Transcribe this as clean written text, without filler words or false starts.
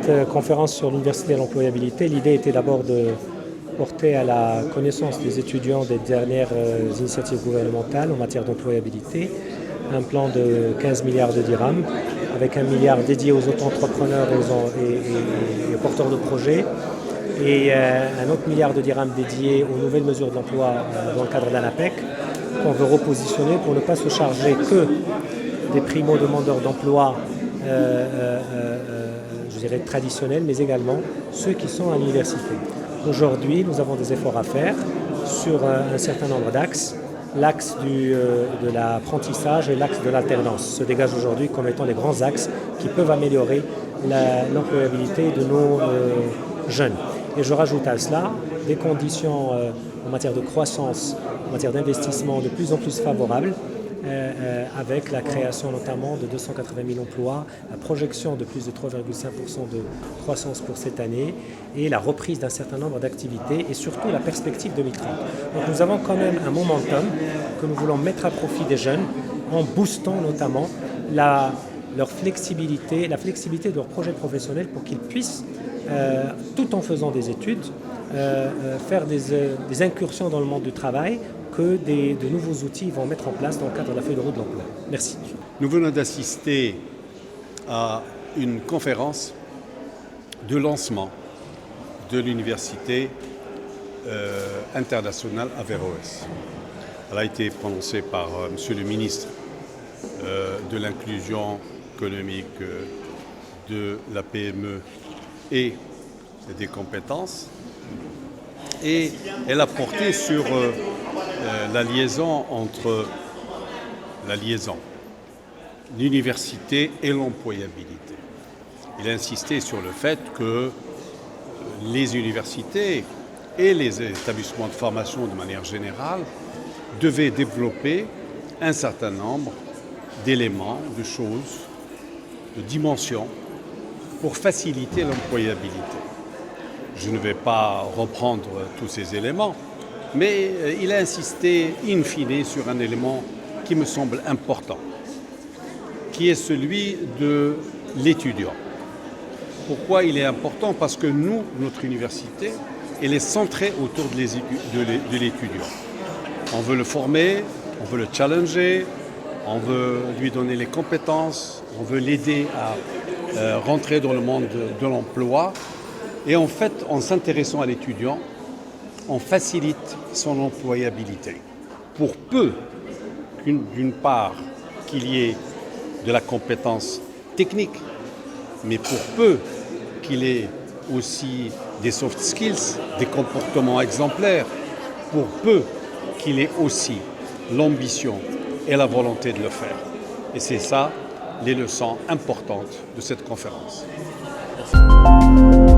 cette conférence sur l'université et l'employabilité, l'idée était d'abord de porter à la connaissance des étudiants des dernières initiatives gouvernementales en matière d'employabilité, un plan de 15 milliards de dirhams, avec 1 milliard dédié aux auto-entrepreneurs et aux porteurs de projets, et un autre milliard de dirhams dédié aux nouvelles mesures de l'emploi dans le cadre de l'ANAPEC, qu'on veut repositionner pour ne pas se charger que des primo-demandeurs d'emploi je dirais traditionnels, mais également ceux qui sont à l'université. Aujourd'hui, nous avons des efforts à faire sur un certain nombre d'axes. L'axe de l'apprentissage et l'axe de l'alternance se dégagent aujourd'hui comme étant les grands axes qui peuvent améliorer l'employabilité de nos jeunes. Et je rajoute à cela des conditions en matière de croissance, en matière d'investissement de plus en plus favorables, avec la création notamment de 280 000 emplois, la projection de plus de 3,5% de croissance pour cette année et la reprise d'un certain nombre d'activités et surtout la perspective 2030. Donc nous avons quand même un momentum que nous voulons mettre à profit des jeunes en boostant notamment leur flexibilité, la flexibilité de leur projet professionnel pour qu'ils puissent, tout en faisant des études, faire des incursions dans le monde du travail que de nouveaux outils vont mettre en place dans le cadre de la feuille de route de l'emploi. Merci. Nous venons d'assister à une conférence de lancement de l'université internationale Averroès. Elle a été prononcée par Monsieur le ministre de l'inclusion économique, de la PME et des compétences. Et elle a porté sur la liaison entre l'université et l'employabilité. Il a insisté sur le fait que les universités et les établissements de formation de manière générale devaient développer un certain nombre d'éléments, de choses, de dimensions pour faciliter l'employabilité. Je ne vais pas reprendre tous ces éléments, mais il a insisté in fine sur un élément qui me semble important, qui est celui de l'étudiant. Pourquoi il est important? Parce que nous, notre université, elle est centrée autour de l'étudiant. On veut le former, on veut le challenger, on veut lui donner les compétences, on veut l'aider à rentrer dans le monde de l'emploi. Et en fait, en s'intéressant à l'étudiant, on facilite son employabilité. Pour peu, d'une part, qu'il y ait de la compétence technique, mais pour peu qu'il ait aussi des soft skills, des comportements exemplaires, pour peu qu'il ait aussi l'ambition et la volonté de le faire. Et c'est ça les leçons importantes de cette conférence. Merci.